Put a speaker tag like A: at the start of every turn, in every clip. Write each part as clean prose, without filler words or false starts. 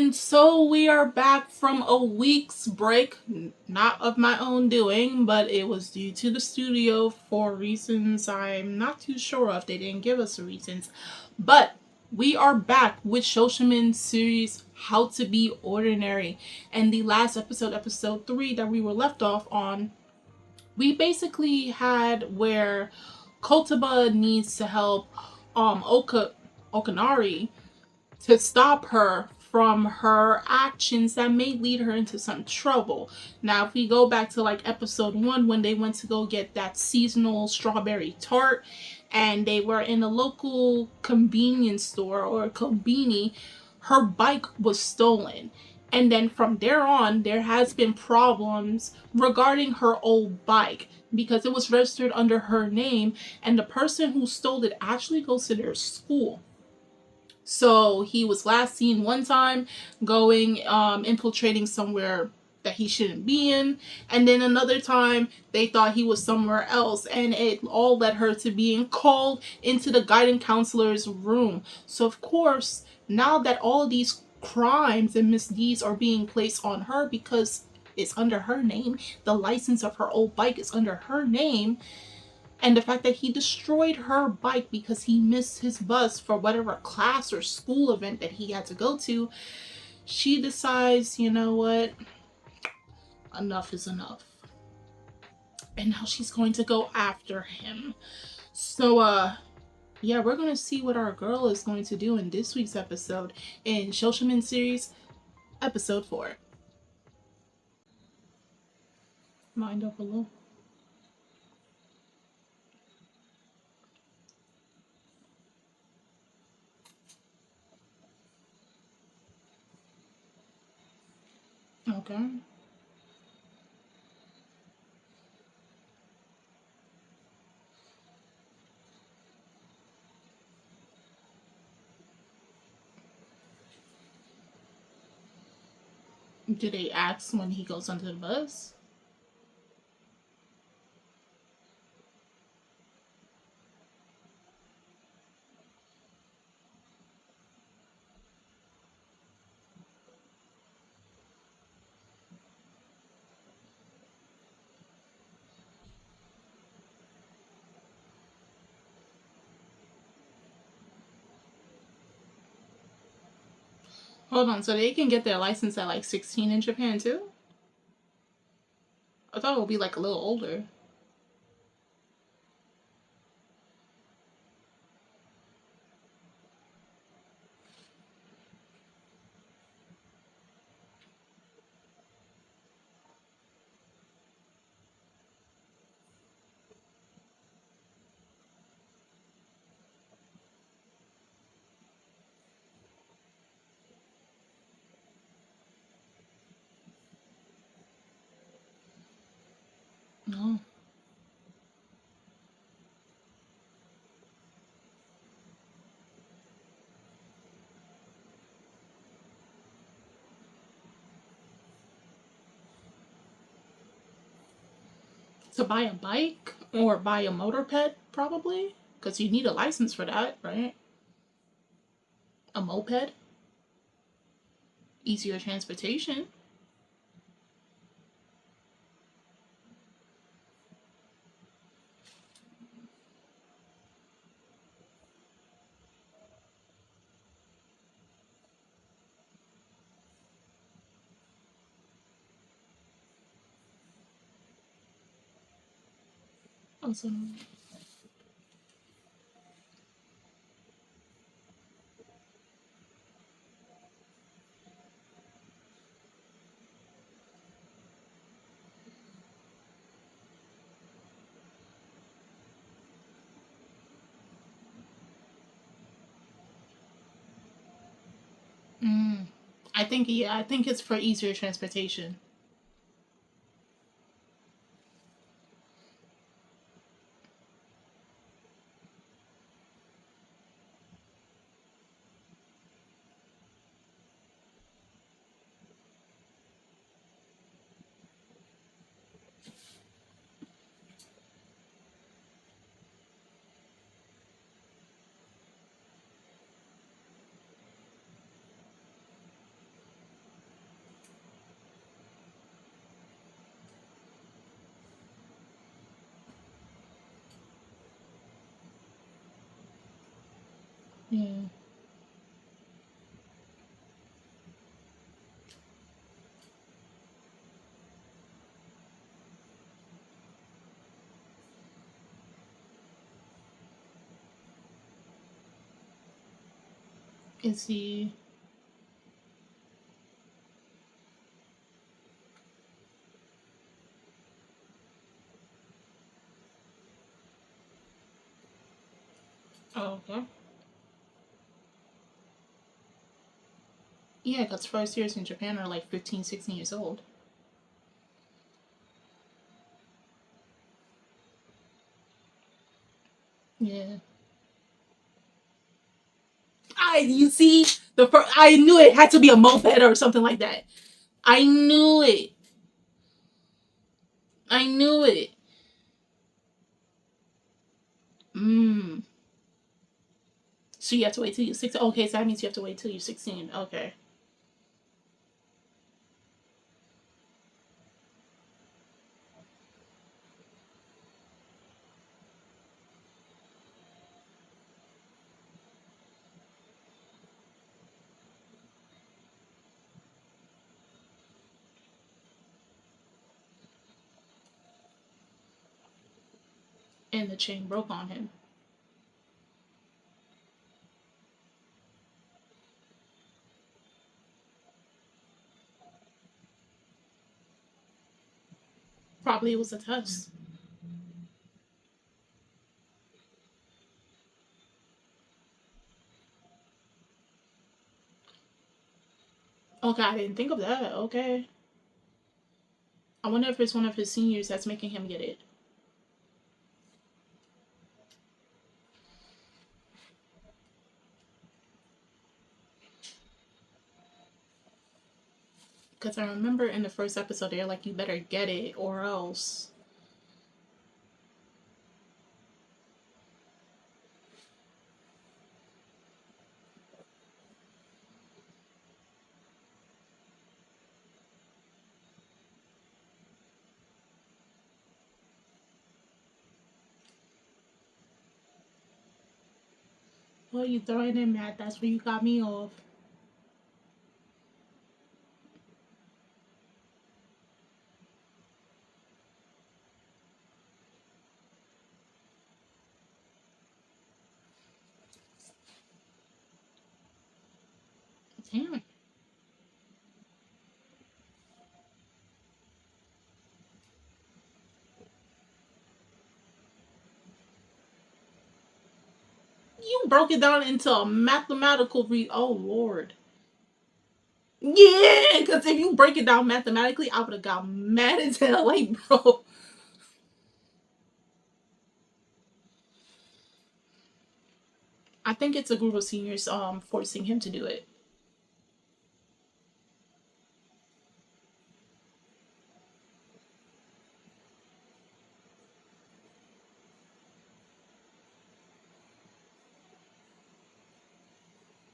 A: And so we are back from a week's break, not of my own doing, but it was due to the studio for reasons I'm not too sure of. They didn't give us reasons. But we are back with Shoshimin series How to Be Ordinary. And the last episode, episode 3 that we were left off on, we basically had where Kotaba needs to help Okanari to stop her from her actions that may lead her into some trouble. Now, if we go back to like episode 1 when they went to go get that seasonal strawberry tart and they were in a local convenience store or konbini, her bike was stolen. And then from there on, there has been problems regarding her old bike because it was registered under her name and the person who stole it actually goes to their school. So he was last seen one time going infiltrating somewhere that he shouldn't be in, and then another time they thought he was somewhere else, and it all led her to being called into the guidance counselor's room. So of course, now that all of these crimes and misdeeds are being placed on her because it's under her name, the license of her old bike is under her name, and the fact that he destroyed her bike because he missed his bus for whatever class or school event that he had to go to, she decides, you know what, enough is enough. And now she's going to go after him. So, yeah, we're going to see what our girl is going to do in this week's episode in Shoshimin series, episode 4. Mind up a little. Okay. Do they ask when he goes onto the bus? Hold on, so they can get their license at like 16 in Japan too? I thought it would be like a little older. No. To buy a bike or buy a moped, probably? Because you need a license for that, right? A moped? Easier transportation. Awesome. Mm. I think it's for easier transportation. Yeah. Is he? Oh, okay. Yeah, because first years in Japan are like 15, 16 years old. Yeah. You see, I knew it had to be a moped or something like that. I knew it. I knew it. Mm. So you have to wait till you're 16. Okay, so that means you have to wait till you're 16. Okay. And the chain broke on him. Probably it was a test. Okay, I didn't think of that. Okay. I wonder if it's one of his seniors that's making him get it. Because I remember in the first episode, they're like, you better get it or else. Well, you throwing in that. That's where you got me off. Damn. You broke it down into a mathematical Oh, Lord. Yeah, because if you break it down mathematically, I would have got mad as hell. Like, bro. I think it's a group of seniors forcing him to do it.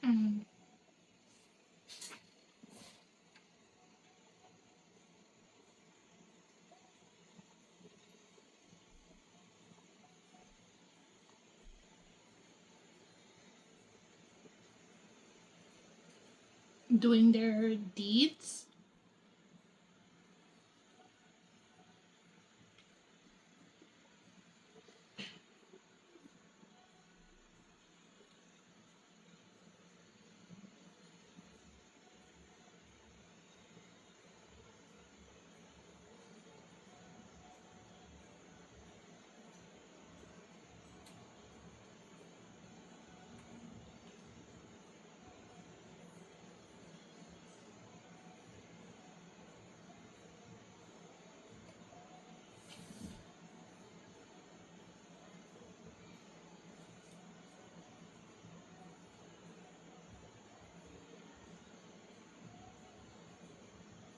A: Mm. Doing their deeds.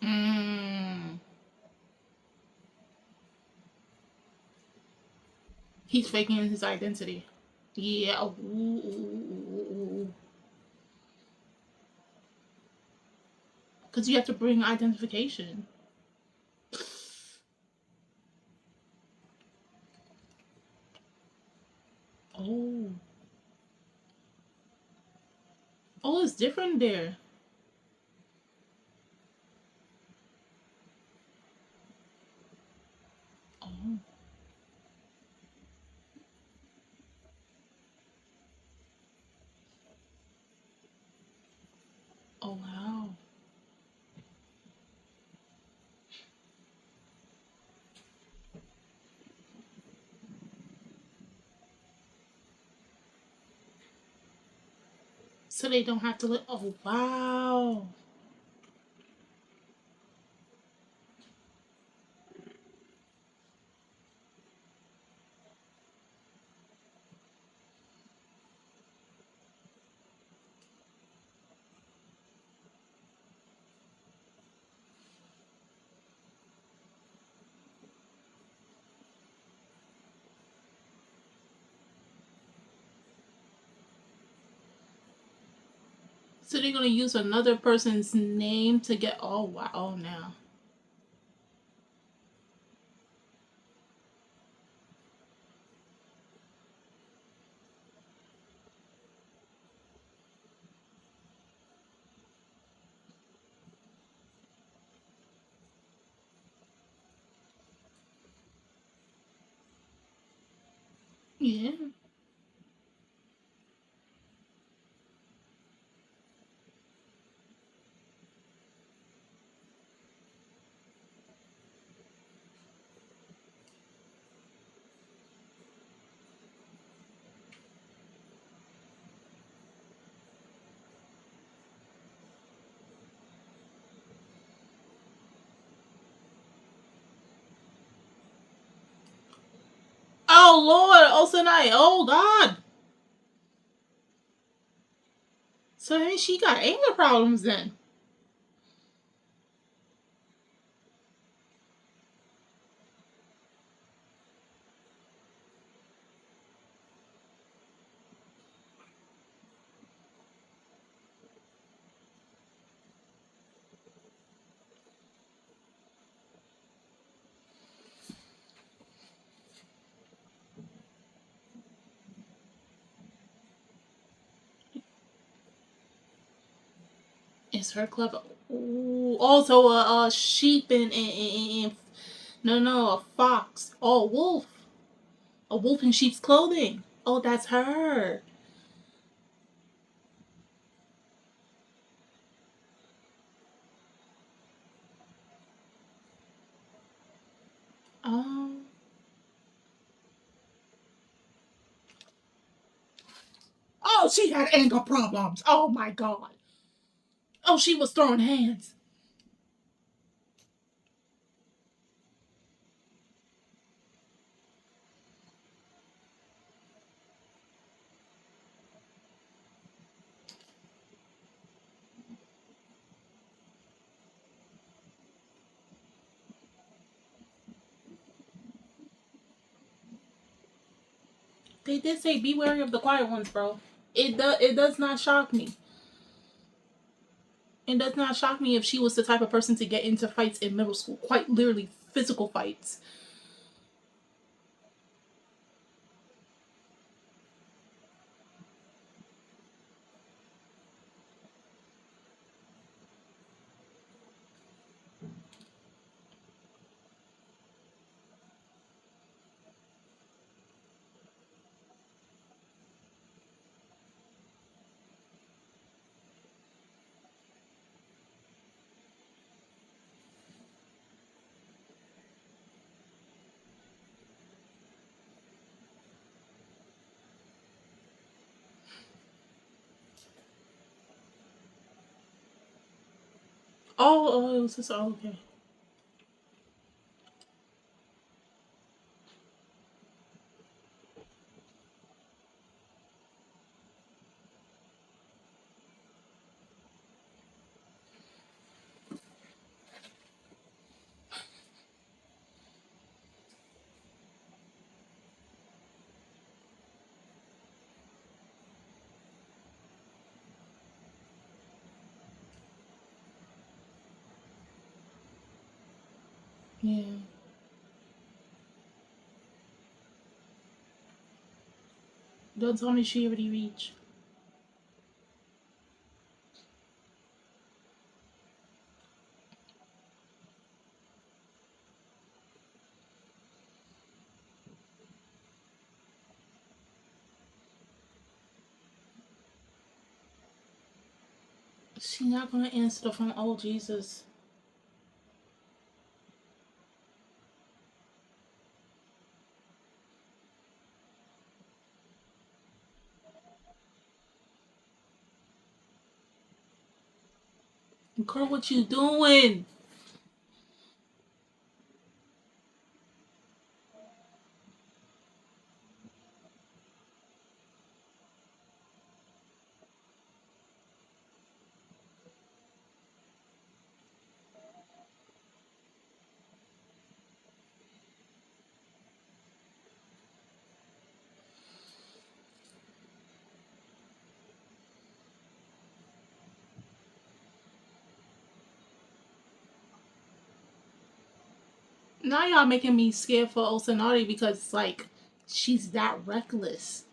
A: Mm. He's faking his identity. Yeah. Because you have to bring identification. Oh. different there. Oh, oh wow. So they don't have to live. Oh wow. So they're gonna use another person's name to get. Oh wow. Oh now. Yeah. Oh Lord, Osanai. Oh God. So then she got anger problems then. Is her clever? Ooh, also a sheep and no, a fox. Oh, wolf. A wolf in sheep's clothing. Oh, that's her. Um. Oh, she had anger problems. Oh my God. Oh, she was throwing hands. They did say be wary of the quiet ones, bro. It does not shock me. It does not shock me if she was the type of person to get into fights in middle school, quite literally physical fights. Oh, it was just oh, okay. Yeah. Don't tell me she already reached. She not gonna answer the phone. Oh Jesus. Girl, what you doing? Now y'all making me scared for Osanai because like she's that reckless.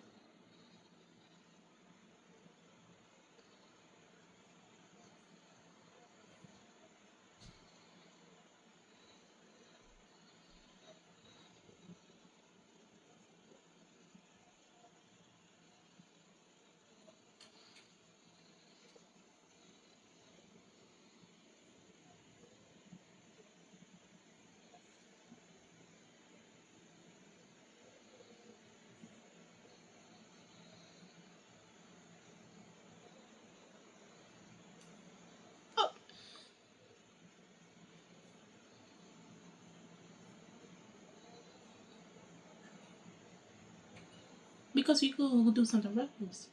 A: Oh, because you could do something reckless.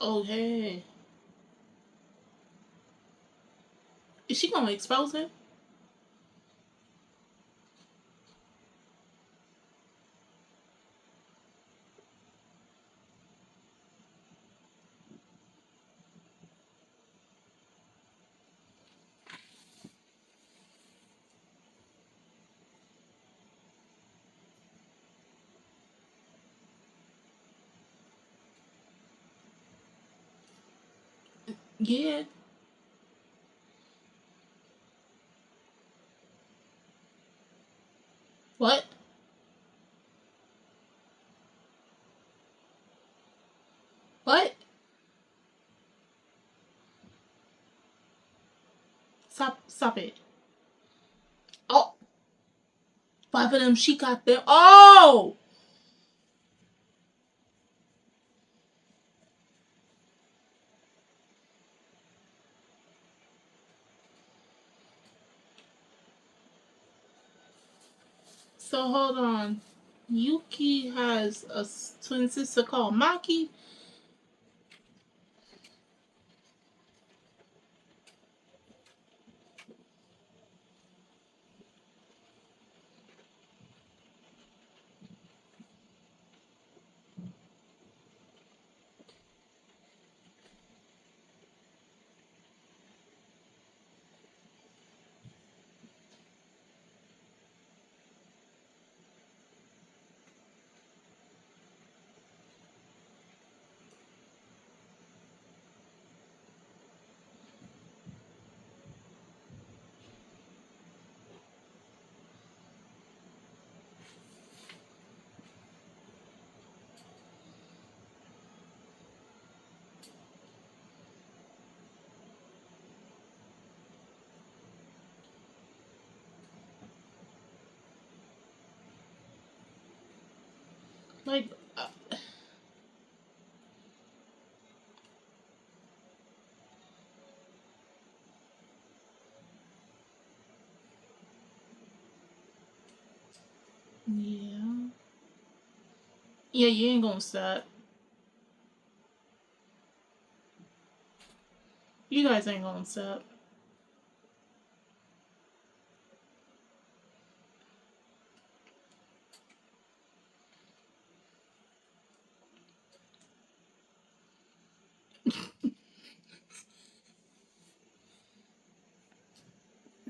A: Okay. Is she gonna expose him? Yeah. What? What? Stop it. Oh, five of them. She got them. Oh. So hold on. Yuki has a twin sister called Maki. Like, yeah. Yeah, you ain't gonna stop. You guys ain't gonna stop.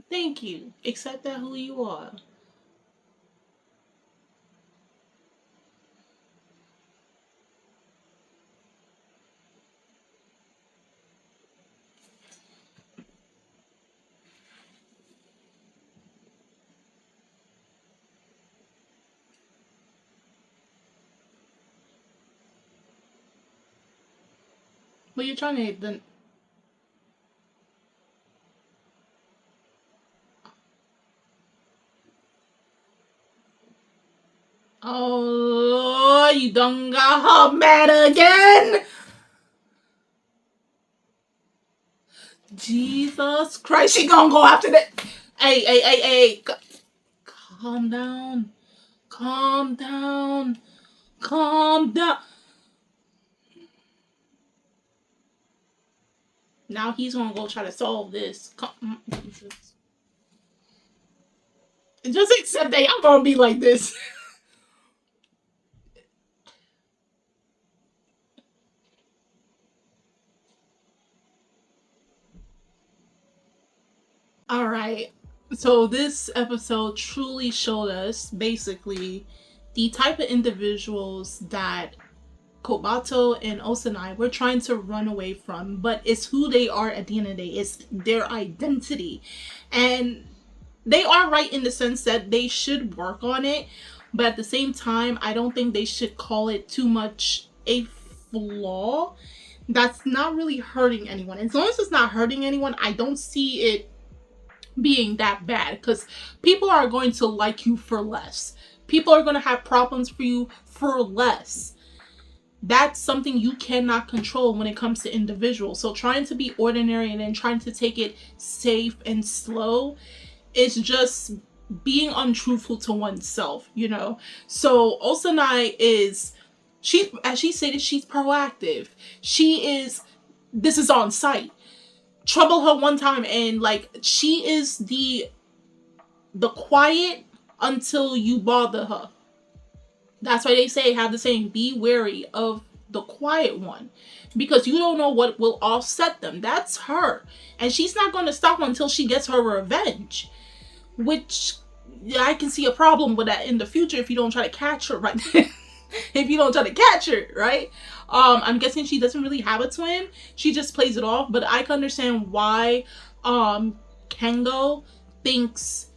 A: Thank you. Accept that who you are. But you're trying to then. Oh, you done got her mad again. Jesus Christ, she gonna go after that. Hey. Calm down. Calm down. Calm down. Now he's gonna go try to solve this. Just accept that y'all gonna be like this. All right. So this episode truly showed us basically the type of individuals that Kobato and Osanai were trying to run away from, but it's who they are at the end of the day. It's their identity. And they are right in the sense that they should work on it, but at the same time, I don't think they should call it too much a flaw. That's not really hurting anyone. As long as it's not hurting anyone, I don't see it being that bad because people are going to like you for less. People are going to have problems for you for less. That's something you cannot control when it comes to individuals. So trying to be ordinary and then trying to take it safe and slow is just being untruthful to oneself, you know? So Osanai is, she, as she stated, she's proactive. She is, this is on site. Trouble her one time and like, she is the quiet until you bother her. That's why they say, have the saying, be wary of the quiet one. Because you don't know what will offset them. That's her. And she's not going to stop until she gets her revenge. Which, I can see a problem with that in the future if you don't try to catch her right then. If you don't try to catch her, right? I'm guessing she doesn't really have a twin. She just plays it off. But I can understand why Kengo thinks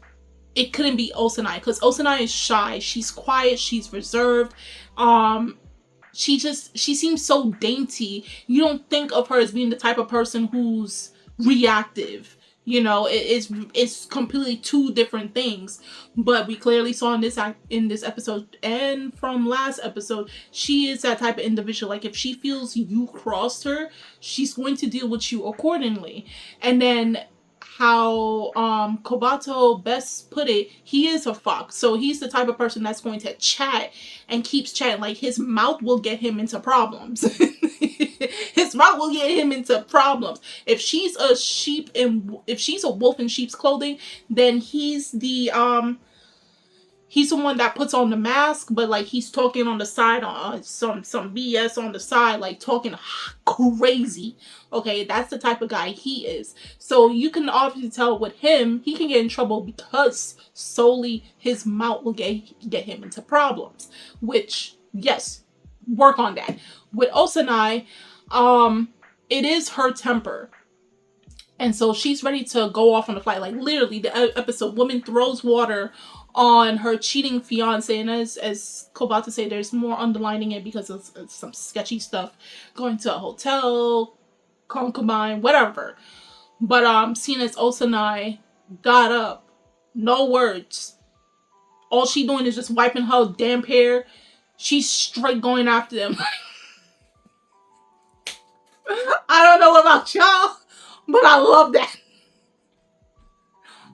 A: it couldn't be Osanai, because Osanai is shy. She's quiet. She's reserved. She seems so dainty. You don't think of her as being the type of person who's reactive. You know, it's completely two different things. But we clearly saw in this episode and from last episode, she is that type of individual. Like if she feels you crossed her, she's going to deal with you accordingly. And then how Kobato best put it, he is a fox. So he's the type of person that's going to chat and keeps chatting. Like his mouth will get him into problems. His mouth will get him into problems. If she's if she's a wolf in sheep's clothing, then he's the one that puts on the mask, but like he's talking on the side on some BS on the side, like talking crazy. Okay, that's the type of guy he is. So you can obviously tell with him, he can get in trouble because solely his mouth will get him into problems. Which, yes, work on that. With Osanai, it is her temper. And so she's ready to go off on the flight. Like literally, the episode, woman throws water on her cheating fiance, and as Kobato say, there's more underlining it because of some sketchy stuff, going to a hotel, concubine, whatever. But seeing as Osanai got up, no words. All she doing is just wiping her damn hair. She's straight going after them. I don't know about y'all, but I love that.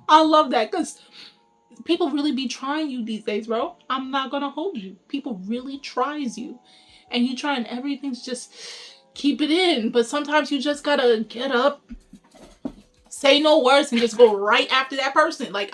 A: I love that because people really be trying you these days, bro. I'm not gonna hold you. People really tries you, and you trying everything's just keep it in. But sometimes you just gotta get up, say no words, and just go right after that person. Like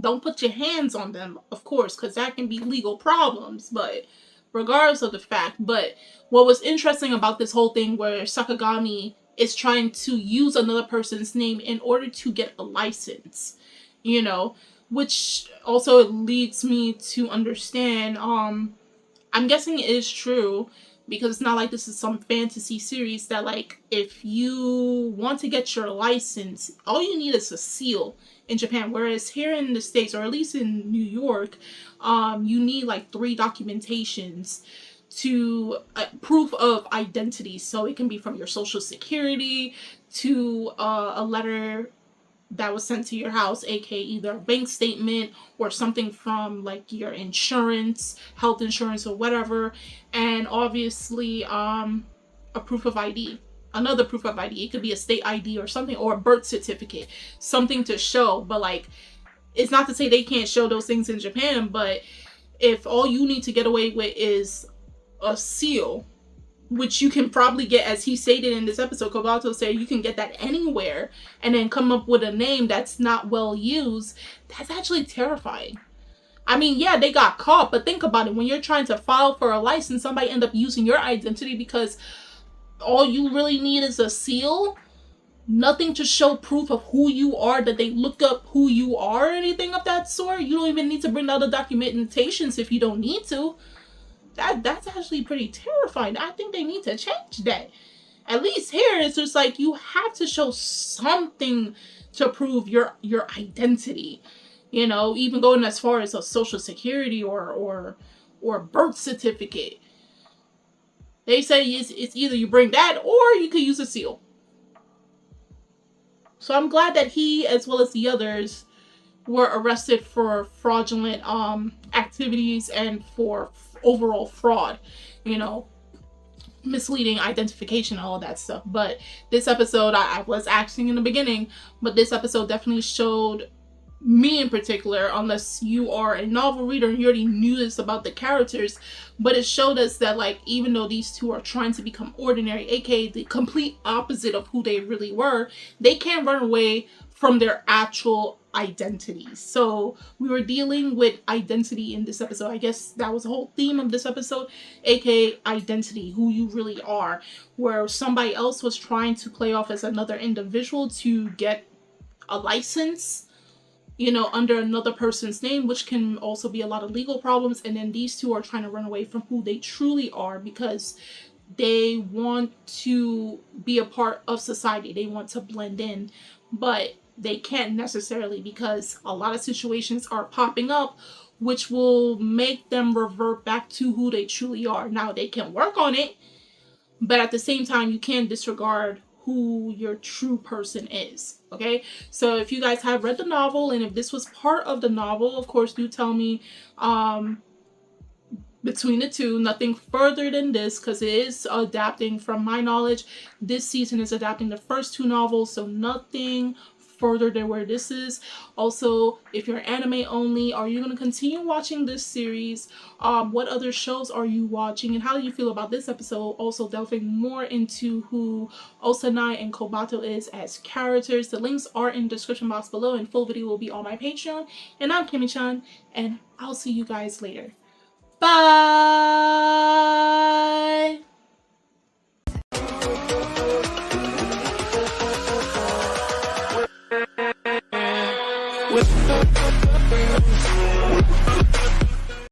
A: don't put your hands on them, of course, because that can be legal problems. But regardless of the fact. But what was interesting about this whole thing where Sakagami is trying to use another person's name in order to get a license, you know, which also leads me to understand, I'm guessing it is true, because it's not like this is some fantasy series, that like if you want to get your license, all you need is a seal in Japan, whereas here in the States, or at least in New York, you need like 3 documentations to proof of identity. So it can be from your social security to a letter that was sent to your house, aka either a bank statement or something from like your insurance, health insurance or whatever, and obviously a proof of ID. Another proof of ID. It could be a state ID or something, or a birth certificate, something to show. But like, it's not to say they can't show those things in Japan, but if all you need to get away with is a seal, which you can probably get, as he stated in this episode, Kobato said you can get that anywhere, and then come up with a name that's not well used, that's actually terrifying. I mean, yeah, they got caught, but think about it. When you're trying to file for a license, somebody end up using your identity because all you really need is a seal, nothing to show proof of who you are, that they look up who you are or anything of that sort. You don't even need to bring out the documentations if you don't need to. That's actually pretty terrifying. I think they need to change that. At least here, it's just like you have to show something to prove your identity. You know, even going as far as a social security or birth certificate. They say it's either you bring that or you could use a seal. So I'm glad that he, as well as the others, were arrested for fraudulent activities and for overall fraud, you know, misleading identification, all of that stuff. But this episode, I was asking in the beginning, but this episode definitely showed me in particular, unless you are a novel reader and you already knew this about the characters, but it showed us that like, even though these two are trying to become ordinary, aka the complete opposite of who they really were, they can't run away from their actual identities. So we were dealing with identity in this episode. I guess that was the whole theme of this episode, aka identity, who you really are, where somebody else was trying to play off as another individual to get a license, you know, under another person's name, which can also be a lot of legal problems. And then these two are trying to run away from who they truly are because they want to be a part of society. They want to blend in, but they can't necessarily because a lot of situations are popping up which will make them revert back to who they truly are. Now, they can work on it, but at the same time, you can't disregard who your true person is. Okay, so if you guys have read the novel, and if this was part of the novel, of course, do tell me between the two. Nothing further than this, because it is adapting. From my knowledge, this season is adapting the first 2 novels, so nothing further than where this is. Also, if you're anime only, are you going to continue watching this series? What other shows are you watching, and how do you feel about this episode? Also delving more into who Osanai and Kobato is as characters. The links are in the description box below, and full video will be on my Patreon. And I'm Kimmy-chan, and I'll see you guys later. Bye!